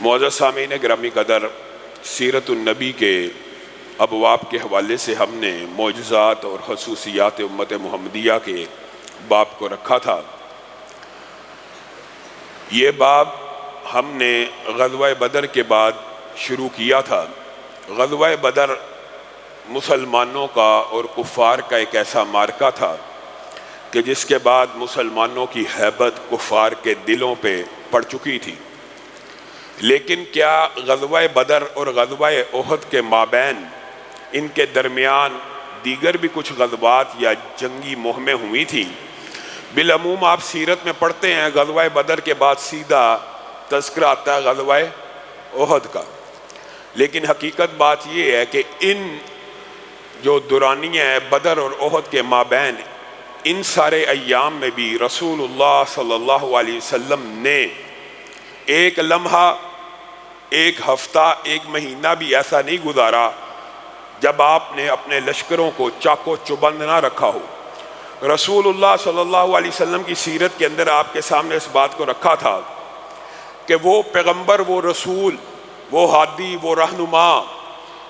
معزز سامعین گرامی قدر، سیرت النبی کے ابواب کے حوالے سے ہم نے معجزات اور خصوصیات امت محمدیہ کے باب کو رکھا تھا۔ یہ باب ہم نے غزوہ بدر کے بعد شروع کیا تھا۔ غزوہ بدر مسلمانوں کا اور کفار کا ایک ایسا معرکہ تھا کہ جس کے بعد مسلمانوں کی ہیبت کفار کے دلوں پہ پڑ چکی تھی۔ لیکن کیا غزوہ بدر اور غزوہ احد کے مابین ان کے درمیان دیگر بھی کچھ غزوات یا جنگی مہمیں ہوئی تھیں؟ بالعموم آپ سیرت میں پڑھتے ہیں غزوہ بدر کے بعد سیدھا تذکرہ آتا ہے غزوہ احد کا، لیکن حقیقت بات یہ ہے کہ ان جو دورانیہ ہے بدر اور احد کے مابین ان سارے ایام میں بھی رسول اللہ صلی اللہ علیہ وسلم نے ایک لمحہ، ایک ہفتہ، ایک مہینہ بھی ایسا نہیں گزارا جب آپ نے اپنے لشکروں کو چاقو چوبند نہ رکھا ہو۔ رسول اللہ صلی اللہ علیہ وسلم کی سیرت کے اندر آپ کے سامنے اس بات کو رکھا تھا کہ وہ پیغمبر، وہ رسول، وہ ہادی، وہ رہنما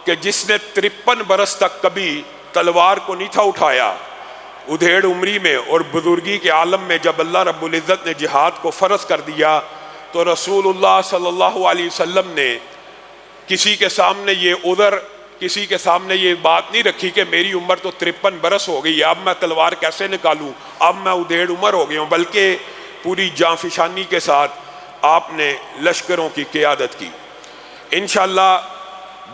کہ جس نے 53 برس تک کبھی تلوار کو نہیں تھا اٹھایا، ادھیڑ عمری میں اور بزرگی کے عالم میں جب اللہ رب العزت نے جہاد کو فرض کر دیا تو رسول اللہ صلی اللہ علیہ وسلم نے کسی کے سامنے یہ عذر، کسی کے سامنے یہ بات نہیں رکھی کہ میری عمر تو 53 برس ہو گئی، اب میں تلوار کیسے نکالوں، اب میں ادھیڑ عمر ہو گیا ہوں، بلکہ پوری جانفشانی کے ساتھ آپ نے لشکروں کی قیادت کی۔ انشاءاللہ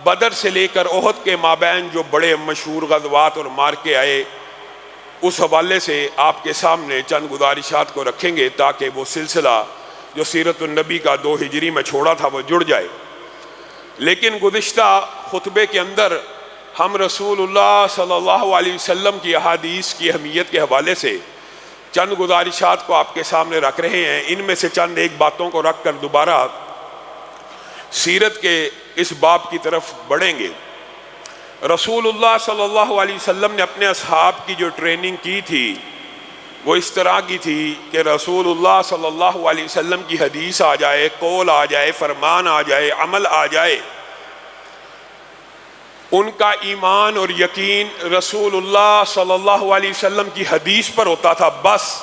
بدر سے لے کر احد کے مابین جو بڑے مشہور غزوات اور مارکے آئے اس حوالے سے آپ کے سامنے چند گزارشات کو رکھیں گے تاکہ وہ سلسلہ جو سیرت النبی کا 2 ہجری میں چھوڑا تھا وہ جڑ جائے۔ لیکن گزشتہ خطبے کے اندر ہم رسول اللہ صلی اللہ علیہ وسلم کی احادیث کی اہمیت کے حوالے سے چند گزارشات کو آپ کے سامنے رکھ رہے ہیں۔ ان میں سے چند ایک باتوں کو رکھ کر دوبارہ سیرت کے اس باب کی طرف بڑھیں گے۔ رسول اللہ صلی اللہ علیہ وسلم نے اپنے اصحاب کی جو ٹریننگ کی تھی وہ اس طرح کی تھی کہ رسول اللہ صلی اللہ علیہ وسلم کی حدیث آ جائے، قول آ جائے، فرمان آ جائے، عمل آ جائے، ان کا ایمان اور یقین رسول اللہ صلی اللہ علیہ وسلم کی حدیث پر ہوتا تھا۔ بس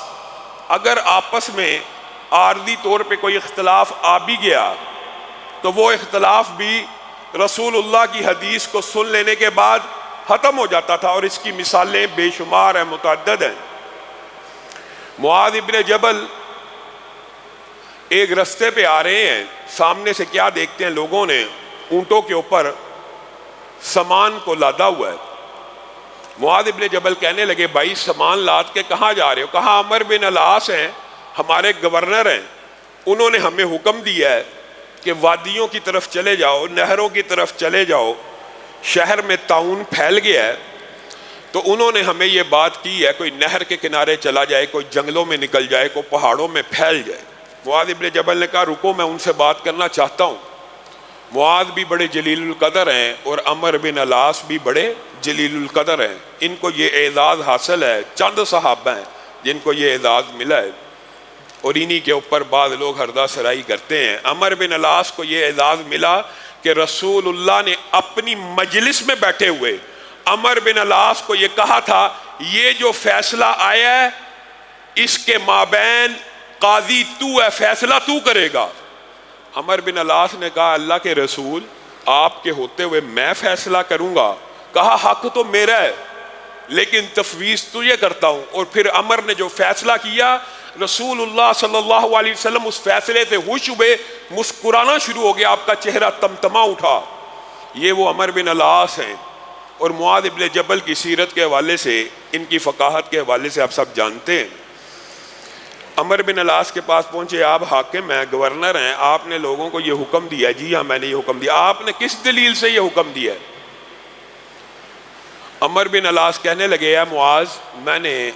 اگر آپس میں عارضی طور پہ کوئی اختلاف آ بھی گیا تو وہ اختلاف بھی رسول اللہ کی حدیث کو سن لینے کے بعد ختم ہو جاتا تھا، اور اس کی مثالیں بے شمار ہیں، متعدد ہیں۔ معاذ ابن جبل ایک رستے پہ آ رہے ہیں، سامنے سے کیا دیکھتے ہیں لوگوں نے اونٹوں کے اوپر سامان کو لادا ہوا ہے۔ معاذ ابن جبل کہنے لگے بھائی سامان لاد کے کہاں جا رہے ہو؟ کہا عمر بن العاص ہیں، ہمارے گورنر ہیں، انہوں نے ہمیں حکم دیا ہے کہ وادیوں کی طرف چلے جاؤ، نہروں کی طرف چلے جاؤ، شہر میں طاعون پھیل گیا ہے، تو انہوں نے ہمیں یہ بات کی ہے کوئی نہر کے کنارے چلا جائے، کوئی جنگلوں میں نکل جائے، کوئی پہاڑوں میں پھیل جائے۔ معاذ ابن جبل نے کہا رکو میں ان سے بات کرنا چاہتا ہوں۔ معاذ بھی بڑے جلیل القدر ہیں اور عمر بن العاص بھی بڑے جلیل القدر ہیں، ان کو یہ اعزاز حاصل ہے، چند صحابہ ہیں جن کو یہ اعزاز ملا ہے، اور انہی کے اوپر بعض لوگ ہردہ سرائی کرتے ہیں۔ عمر بن العاص کو یہ اعزاز ملا کہ رسول اللہ نے اپنی مجلس میں بیٹھے ہوئے عمر بن العاص کو یہ کہا تھا یہ جو فیصلہ آیا ہے اس کے مابین قاضی تو ہے، فیصلہ تو کرے گا۔ عمر بن العاص نے کہا اللہ کے رسول آپ کے ہوتے ہوئے میں فیصلہ کروں گا؟ کہا حق تو میرا ہے لیکن تفویض تجھے کرتا ہوں۔ اور پھر عمر نے جو فیصلہ کیا رسول اللہ صلی اللہ علیہ وسلم اس فیصلے سے خوش ہوئے، مسکرانا شروع ہو گیا، آپ کا چہرہ تمتما اٹھا۔ یہ وہ عمر بن العاص ہیں، اور معاذ ابن جبل کی سیرت کے حوالے سے، ان کی فقاہت کے حوالے سے آپ سب جانتے ہیں۔ عمر بن العاص کے پاس پہنچے، آپ حاکم ہیں، گورنر ہیں، آپ نے لوگوں کو یہ حکم دیا؟ جی ہاں میں نے یہ حکم دیا۔ آپ نے کس دلیل سے یہ حکم دیا ہے؟ عمر بن العاص کہنے لگے اے معاذ میں نے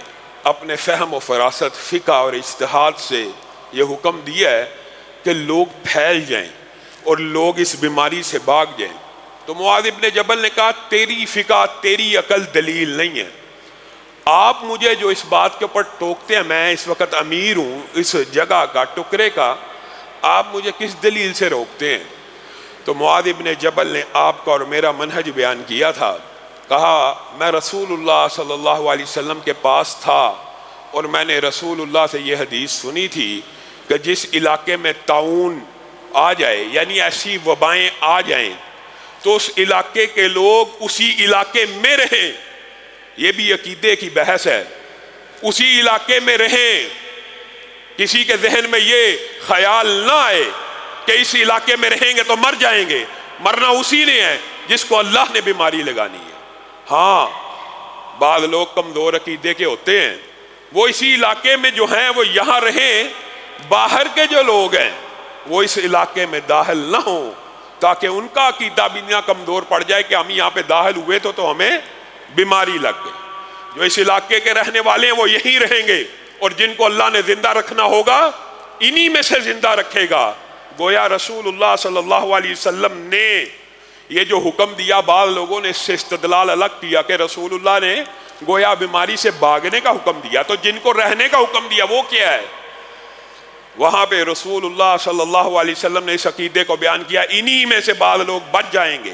اپنے فہم و فراست، فقہ اور اجتہاد سے یہ حکم دیا ہے کہ لوگ پھیل جائیں اور لوگ اس بیماری سے بھاگ جائیں۔ تو معاذ ابن جبل نے کہا تیری فقہ، تیری عقل دلیل نہیں ہے، آپ مجھے جو اس بات کے اوپر ٹوکتے ہیں، میں اس وقت امیر ہوں اس جگہ کا، ٹکرے کا، آپ مجھے کس دلیل سے روکتے ہیں؟ تو معاذ ابن جبل نے آپ کا اور میرا منہج بیان کیا تھا. کہا میں رسول اللہ صلی اللہ علیہ وسلم کے پاس تھا اور میں نے رسول اللہ سے یہ حدیث سنی تھی کہ جس علاقے میں طاعون آ جائے، یعنی ایسی وبائیں آ جائیں، تو اس علاقے کے لوگ اسی علاقے میں رہیں. یہ بھی عقیدے کی بحث ہے. اسی علاقے میں رہیں، کسی کے ذہن میں یہ خیال نہ آئے کہ اس علاقے میں رہیں گے تو مر جائیں گے. مرنا اسی نے ہے جس کو اللہ نے بیماری لگانی ہے. ہاں بعض لوگ کمزور عقیدے کے ہوتے ہیں، وہ اسی علاقے میں جو ہیں وہ یہاں رہیں، باہر کے جو لوگ ہیں وہ اس علاقے میں داخل نہ ہوں، تاکہ ان کا عقیدہ بھی نہ کمزور پڑ جائے کہ ہم یہاں پہ داخل ہوئے تو ہمیں بیماری لگ گئی. جو اس علاقے کے رہنے والے ہیں وہ یہیں رہیں گے، اور جن کو اللہ نے زندہ رکھنا ہوگا انہی میں سے زندہ رکھے گا. گویا رسول اللہ صلی اللہ علیہ وسلم نے یہ جو حکم دیا، بعض لوگوں نے اس سے استدلال الگ کیا کہ رسول اللہ نے گویا بیماری سے بھاگنے کا حکم دیا، تو جن کو رہنے کا حکم دیا وہ کیا ہے؟ وہاں پہ رسول اللہ صلی اللہ علیہ وسلم نے اس عقیدے کو بیان کیا، انہی میں سے بعض لوگ بچ جائیں گے.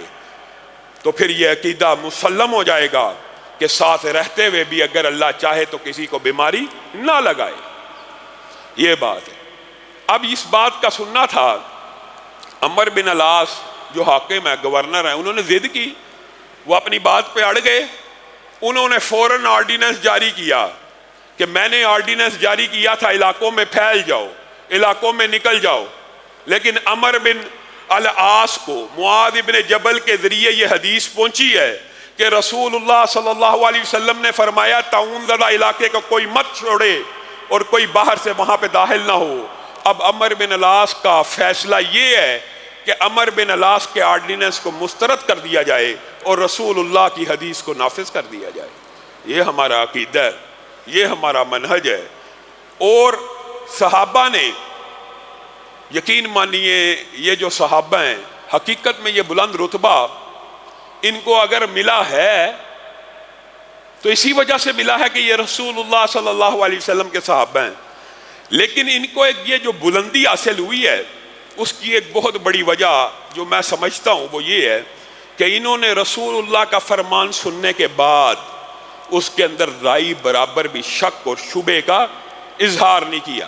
تو پھر یہ عقیدہ مسلم ہو جائے گا کہ ساتھ رہتے ہوئے بھی اگر اللہ چاہے تو کسی کو بیماری نہ لگائے. یہ بات ہے. اب اس بات کا سننا تھا. عمر بن العاص جو حاکم ہے، گورنر ہیں، انہوں نے ضد کی، وہ اپنی بات پہ اڑ گئے. انہوں نے فوراً آرڈیننس جاری کیا کہ میں نے آرڈیننس جاری کیا تھا علاقوں میں پھیل جاؤ، علاقوں میں نکل جاؤ. لیکن عمر بن العاص کو معاذ ابن جبل کے ذریعے یہ حدیث پہنچی ہے کہ رسول اللہ صلی اللہ علیہ وسلم نے فرمایا طاعون زدہ علاقے کو کوئی مت چھوڑے اور کوئی باہر سے وہاں پہ داخل نہ ہو. اب عمر بن العاص کا فیصلہ یہ ہے کہ عمر بن العاص کے آرڈیننس کو مسترد کر دیا جائے اور رسول اللہ کی حدیث کو نافذ کر دیا جائے. یہ ہمارا عقیدہ ہے، یہ ہمارا منہج ہے. اور صحابہ نے، یقین مانیے یہ جو صحابہ ہیں حقیقت میں یہ بلند رتبہ ان کو اگر ملا ہے تو اسی وجہ سے ملا ہے کہ یہ رسول اللہ صلی اللہ علیہ وسلم کے صحابہ ہیں. لیکن ان کو ایک یہ جو بلندی حاصل ہوئی ہے اس کی ایک بہت بڑی وجہ جو میں سمجھتا ہوں وہ یہ ہے کہ انہوں نے رسول اللہ کا فرمان سننے کے بعد اس کے اندر رائی برابر بھی شک اور شبے کا اظہار نہیں کیا.